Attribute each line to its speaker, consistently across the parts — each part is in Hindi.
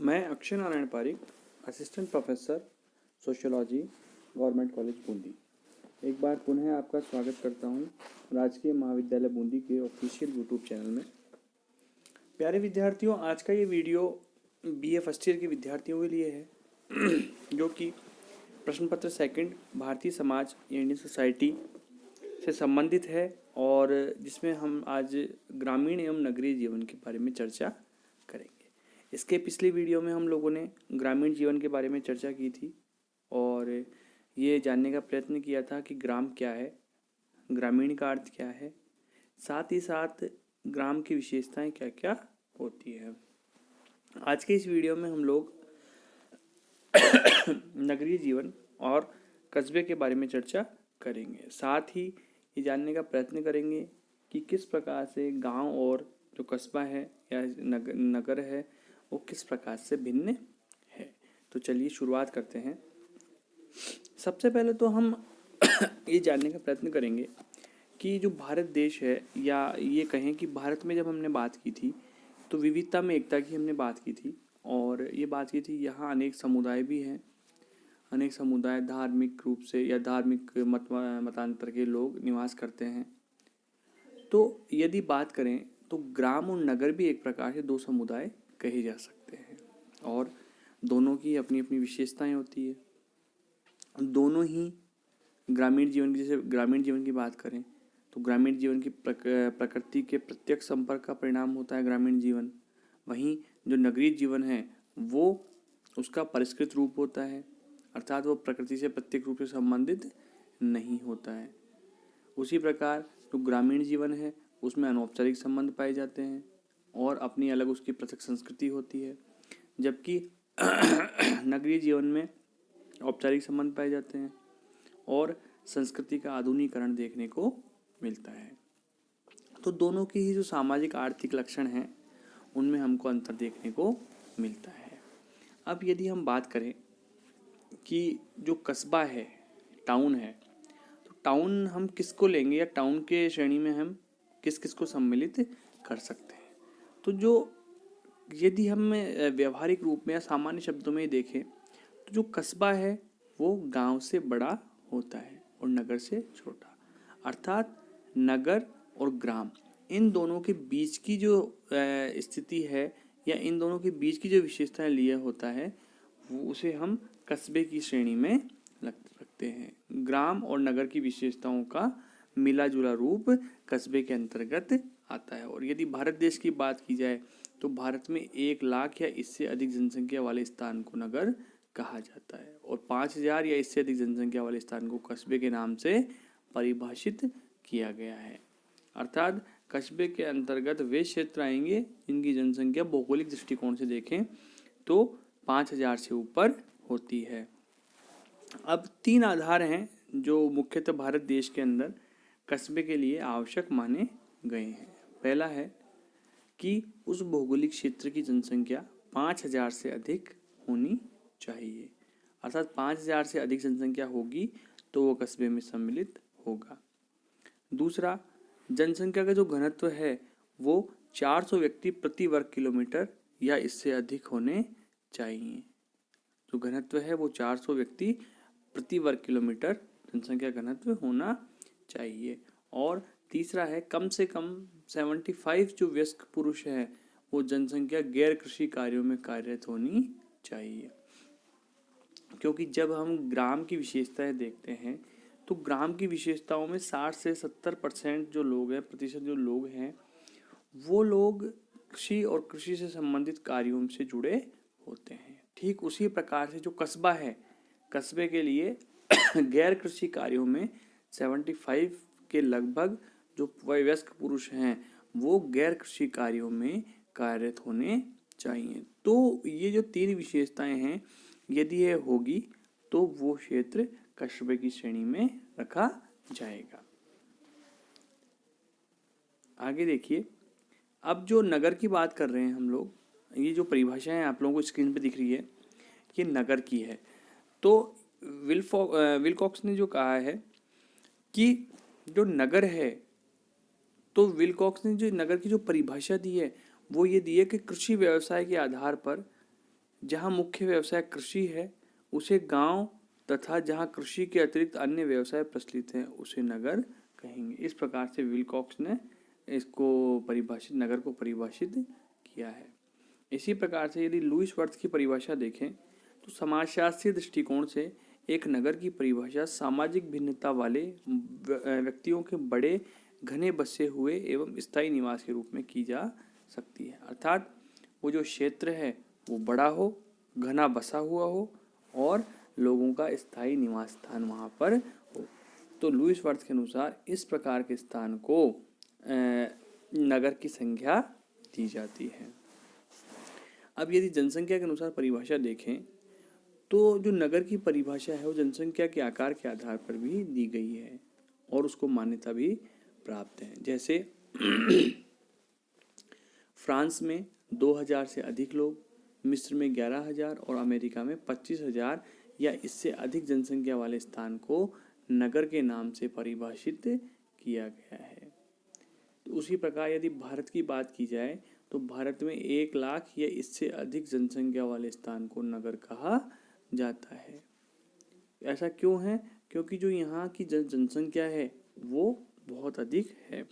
Speaker 1: मैं Akshay Narayan Parik, assistant professor sociology, government college Bundi. एक बार पुनः आपका स्वागत करता हूं राजकीय महाविद्यालय बूंदी के ऑफिशियल यूट्यूब चैनल में। प्यारे विद्यार्थियों, आज का ये वीडियो बीए फर्स्ट ईयर के विद्यार्थियों के लिए है जो कि प्रश्न पत्र सेकंड भारतीय समाज या इंडियन सोसाइटी से संबंधित है और जिसमें हम आज ग्रामीण एवं नगरीय जीवन के बारे में चर्चा करेंगे। इसके पिछले वीडियो में हम लोगों ने ग्रामीण जीवन के बारे में चर्चा की थी और ये जानने का प्रयत्न किया था कि ग्राम क्या है, ग्रामीण का अर्थ क्या है, साथ ही साथ ग्राम की विशेषताएं क्या क्या होती है। आज के इस वीडियो में हम लोग नगरीय जीवन और कस्बे के बारे में चर्चा करेंगे। साथ ही ये जानने का प्रयत्न करेंगे कि किस प्रकार से गांव और जो कस्बा है या नगर है वो किस प्रकार से भिन्न है। तो चलिए शुरुआत करते हैं। सबसे पहले तो हम ये जानने का प्रयत्न करेंगे कि जो भारत देश है, या ये कहें कि भारत में जब हमने बात की थी तो विविधता में एकता की हमने बात की थी और ये बात की थी यहाँ अनेक समुदाय भी हैं। अनेक समुदाय धार्मिक रूप से या धार्मिक मतांतर के लोग निवास करते हैं। तो यदि बात करें तो ग्राम और नगर भी एक प्रकार से दो समुदाय कहे जा सकते हैं और दोनों की अपनी अपनी विशेषताएं होती है। दोनों ही ग्रामीण जीवन की, जैसे ग्रामीण जीवन की बात करें तो ग्रामीण जीवन की प्रकृति के प्रत्यक्ष संपर्क का परिणाम होता है ग्रामीण जीवन। वहीं जो नगरीय जीवन है वो उसका परिष्कृत रूप होता है, अर्थात वो प्रकृति से प्रत्यक्ष रूप से संबंधित नहीं होता है। उसी प्रकार जो ग्रामीण जीवन है उसमें अनौपचारिक संबंध पाए जाते हैं और अपनी अलग उसकी पृथक संस्कृति होती है, जबकि नगरीय जीवन में औपचारिक संबंध पाए जाते हैं और संस्कृति का आधुनिकीकरण देखने को मिलता है। तो दोनों की ही जो सामाजिक आर्थिक लक्षण हैं उनमें हमको अंतर देखने को मिलता है। अब यदि हम बात करें कि जो कस्बा है, टाउन है, तो टाउन हम किसको लेंगे या टाउन के श्रेणी में हम किस किस को सम्मिलित कर सकते हैं। तो जो यदि हम व्यवहारिक रूप में या सामान्य शब्दों में देखें तो जो कस्बा है वो गांव से बड़ा होता है और नगर से छोटा, अर्थात नगर और ग्राम इन दोनों के बीच की जो स्थिति है या इन दोनों के बीच की जो विशेषताएं लिए होता है वो उसे हम कस्बे की श्रेणी में रखते हैं। ग्राम और नगर की विशेषताओं का मिला जुला रूप कस्बे के अंतर्गत आता है। और यदि भारत देश की बात की जाए तो भारत में 1 लाख या इससे अधिक जनसंख्या वाले स्थान को नगर कहा जाता है और 5,000 या इससे अधिक जनसंख्या वाले स्थान को कस्बे के नाम से परिभाषित किया गया है। अर्थात कस्बे के अंतर्गत वे क्षेत्र आएंगे जिनकी जनसंख्या भौगोलिक दृष्टिकोण से देखें तो 5,000 से ऊपर होती है। अब 3 आधार हैं जो मुख्यतः भारत देश के अंदर कस्बे के लिए आवश्यक माने गए हैं। पहला है कि उस भौगोलिक क्षेत्र की जनसंख्या 5,000 से अधिक होनी चाहिए, अर्थात 5,000 से अधिक जनसंख्या होगी तो वो कस्बे में सम्मिलित होगा। दूसरा, जनसंख्या का जो घनत्व है वो 400 व्यक्ति प्रति वर्ग किलोमीटर या इससे अधिक होने चाहिए। जो घनत्व है वो 400 व्यक्ति प्रति वर्ग किलोमीटर जनसंख्या घनत्व होना चाहिए। और तीसरा है कम से कम 75 जो वयस्क पुरुष हैं वो जनसंख्या गैर कृषि कार्यों में कार्यरत होनी चाहिए। क्योंकि जब हम ग्राम की विशेषताएं देखते हैं तो ग्राम की विशेषताओं में 60 से 70% जो लोग हैं, प्रतिशत जो लोग हैं वो लोग कृषि और कृषि से संबंधित कार्यों से जुड़े होते हैं। ठीक उसी प्रकार से जो कस्बा है, कस्बे के लिए गैर कृषि कार्यों में 75 के लगभग जो वयस्क पुरुष हैं वो गैर कृषि कार्यों में कार्यरत होने चाहिए। तो ये जो 3 विशेषताएं हैं यदि ये होगी तो वो क्षेत्र कस्बे की श्रेणी में रखा जाएगा। आगे देखिए, अब जो नगर की बात कर रहे हैं हम लोग, ये जो परिभाषाएं आप लोगों को स्क्रीन पे दिख रही है ये नगर की है। तो विलकॉक्स ने जो कहा है कि जो नगर है, तो विलकॉक्स ने जो नगर की जो परिभाषा दी है वो ये दी है कि कृषि व्यवसाय के आधार पर जहाँ मुख्य व्यवसाय कृषि है उसे गांव, तथा जहाँ कृषि के अतिरिक्त अन्य व्यवसाय प्रचलित हैं उसे नगर कहेंगे। इस प्रकार से विल्कॉक्स ने नगर को परिभाषित किया है। इसी प्रकार से यदि लुईस वर्थ की परिभाषा देखें तो समाजशास्त्रीय दृष्टिकोण से एक नगर की परिभाषा सामाजिक भिन्नता वाले व्यक्तियों के बड़े घने बसे हुए एवं स्थायी निवास के रूप में की जा सकती है। अर्थात वो जो क्षेत्र है वो बड़ा हो, घना बसा हुआ हो और लोगों का स्थायी निवास स्थान वहाँ पर हो। तो लुईस वर्थ के अनुसार इस प्रकार के स्थान को नगर की संज्ञा दी जाती है। अब यदि जनसंख्या के अनुसार परिभाषा देखें तो जो नगर की परिभाषा है वो जनसंख्या के आकार के आधार पर भी दी गई है और उसको मान्यता भी प्राप्त है। जैसे फ्रांस में 2000 से अधिक लोग, मिस्र में 11,000 और अमेरिका में 25,000 या इससे अधिक जनसंख्या वाले स्थान को नगर के नाम से परिभाषित किया गया है। तो उसी प्रकार यदि भारत की बात की जाए तो भारत में 1 लाख या इससे अधिक जनसंख्या वाले स्थान को नगर कहा जाता है। ऐसा क्यों है? क्योंकि जो यहाँ की जनसंख्या है वो बहुत अधिक है,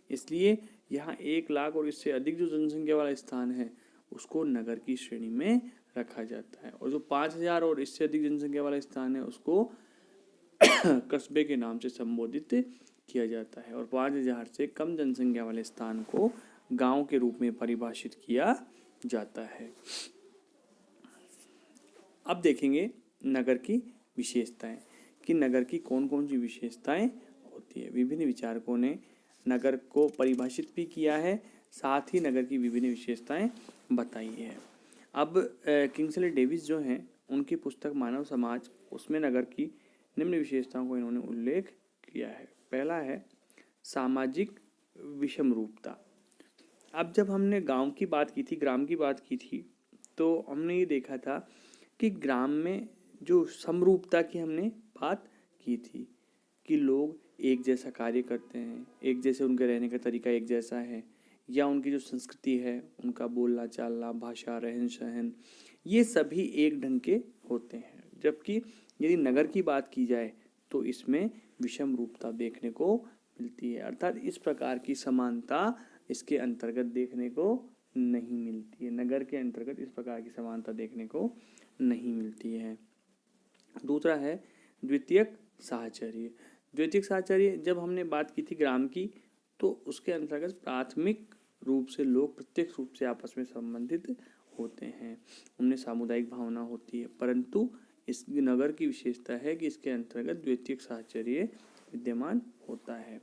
Speaker 1: इसलिए यहाँ 1 लाख और इससे अधिक जो जनसंख्या वाला स्थान है उसको नगर की श्रेणी में रखा जाता है, और जो 5,000 और इससे अधिक जनसंख्या वाला स्थान है उसको कस्बे के नाम से संबोधित किया जाता है, और 5,000 से कम जनसंख्या वाले स्थान को गांव के रूप में परिभाषित किया जाता है। अब देखेंगे नगर की विशेषताएं कि नगर की कौन कौन सी विशेषताएं होती है। विभिन्न विचारकों ने नगर को परिभाषित भी किया है, साथ ही नगर की विभिन्न विशेषताएं बताई है। अब किंग्सले डेविस जो हैं उनकी पुस्तक मानव समाज, उसमें नगर की निम्न विशेषताओं को इन्होंने उल्लेख किया है। पहला है सामाजिक विषमरूपता। अब जब हमने गांव की बात की थी, ग्राम की बात की थी, तो हमने ये देखा था कि ग्राम में जो समरूपता की हमने बात की थी कि लोग एक जैसा कार्य करते हैं, एक जैसे उनके रहने का तरीका एक जैसा है, या उनकी जो संस्कृति है, उनका बोलना चालना, भाषा, रहन सहन, ये सभी एक ढंग के होते हैं। जबकि यदि नगर की बात की जाए तो इसमें विषम रूपता देखने को मिलती है, अर्थात इस प्रकार की समानता इसके अंतर्गत देखने को नहीं मिलती है। नगर के अंतर्गत इस प्रकार की समानता देखने को नहीं मिलती है। दूसरा है द्वितीयक साहचर्य। द्वितीयक साहचर्य जब हमने बात की थी ग्राम की, तो उसके अंतर्गत प्राथमिक रूप से लोग प्रत्यक्ष रूप से आपस में संबंधित होते हैं, उनमें सामुदायिक भावना होती है, परंतु इस नगर की विशेषता है कि इसके अंतर्गत द्वितीयक साहचर्य विद्यमान होता है।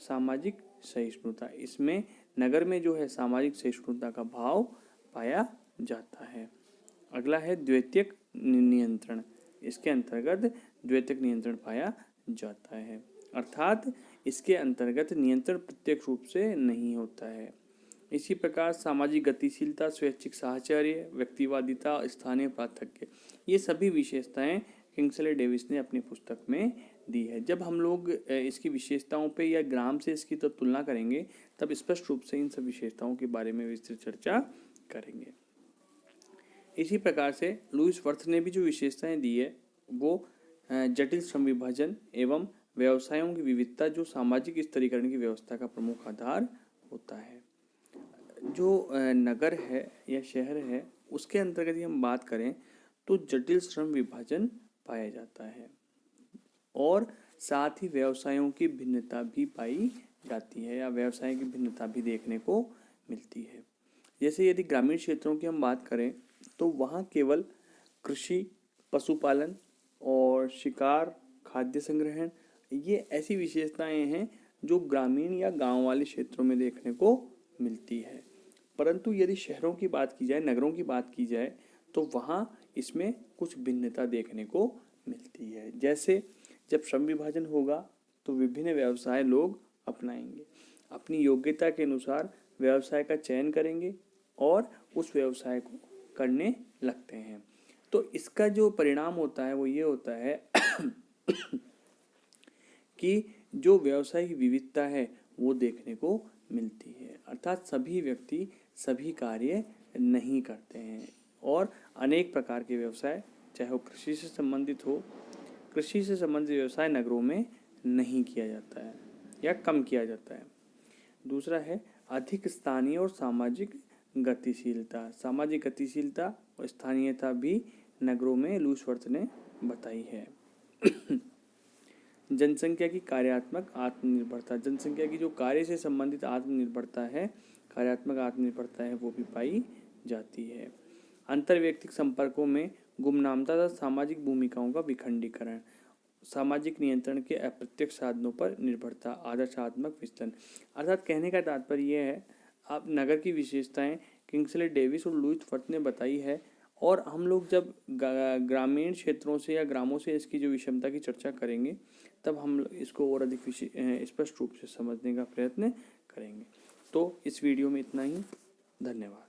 Speaker 1: सामाजिक सहिष्णुता, इसमें नगर में जो है सामाजिक सहिष्णुता का भाव पाया जाता है। अगला है द्वितीयक नियंत्रण। इसके अंतर्गत द्वितीयक नियंत्रण पाया जाता है, अर्थात इसके अंतर्गत नियंत्रण प्रत्यक्ष रूप से नहीं होता है। इसी प्रकार सामाजिक गतिशीलता, स्वैच्छिक साहचर्य, व्यक्तिवादिता, स्थानीय पार्थक्य, ये सभी विशेषताएं किंग्सले डेविस ने अपनी पुस्तक में दी है। जब हम लोग इसकी विशेषताओं पे या ग्राम से इसकी तब तुलना करेंगे तब स्पष्ट रूप से इन सब विशेषताओं के बारे में विस्तृत चर्चा करेंगे। इसी प्रकार से लुईस वर्थ ने भी जो विशेषताएं दी है वो जटिल श्रम विभाजन एवं व्यवसायों की विविधता जो सामाजिक स्तरीकरण की व्यवस्था का प्रमुख आधार होता है। जो नगर है या शहर है उसके अंतर्गत ही हम बात करें तो जटिल श्रम विभाजन पाया जाता है, और साथ ही व्यवसायों की भिन्नता भी पाई जाती है या व्यवसाय की भिन्नता भी देखने को मिलती है। जैसे यदि ग्रामीण क्षेत्रों की हम बात करें तो वहाँ केवल कृषि, पशुपालन और शिकार, खाद्य संग्रहण, ये ऐसी विशेषताएं हैं जो ग्रामीण या गांव वाले क्षेत्रों में देखने को मिलती है। परंतु यदि शहरों की बात की जाए, नगरों की बात की जाए, तो वहाँ इसमें कुछ भिन्नता देखने को मिलती है। जैसे जब श्रम विभाजन होगा तो विभिन्न व्यवसाय लोग अपनाएंगे, अपनी योग्यता के अनुसार व्यवसाय का चयन करेंगे और उस व्यवसाय को करने लगते हैं। तो इसका जो परिणाम होता है वो ये होता है कि जो व्यवसाय की विविधता है वो देखने को मिलती है, अर्थात सभी व्यक्ति सभी कार्य नहीं करते हैं और अनेक प्रकार के व्यवसाय, चाहे वो कृषि से संबंधित हो, कृषि से संबंधित व्यवसाय नगरों में नहीं किया जाता है या कम किया जाता है। दूसरा है अधिक स्थानीय और सामाजिक गतिशीलता। सामाजिक गतिशीलता और स्थानीयता भी नगरों में लूसवर्थ ने बताई है। जनसंख्या की कार्यात्मक आत्मनिर्भरता। जनसंख्या की जो कार्य से संबंधित आत्मनिर्भरता है, कार्यात्मक आत्मनिर्भरता है, वो भी पाई जाती है। अंतर्व्यक्तिक संपर्कों में गुमनामता तथा सामाजिक भूमिकाओं का विखंडीकरण। सामाजिक नियंत्रण के अप्रत्यक्ष साधनों पर निर्भरता, आदर्शात्मक विचलन। अर्थात कहने का तात्पर्य यह है, आप नगर की विशेषताएं किंग्सले डेविस और लुईस ने बताई है, और हम लोग जब ग्रामीण क्षेत्रों से या ग्रामों से इसकी जो विषमता की चर्चा करेंगे, तब हम इसको और अधिक स्पष्ट रूप से समझने का प्रयत्न करेंगे। तो इस वीडियो में इतना ही। धन्यवाद।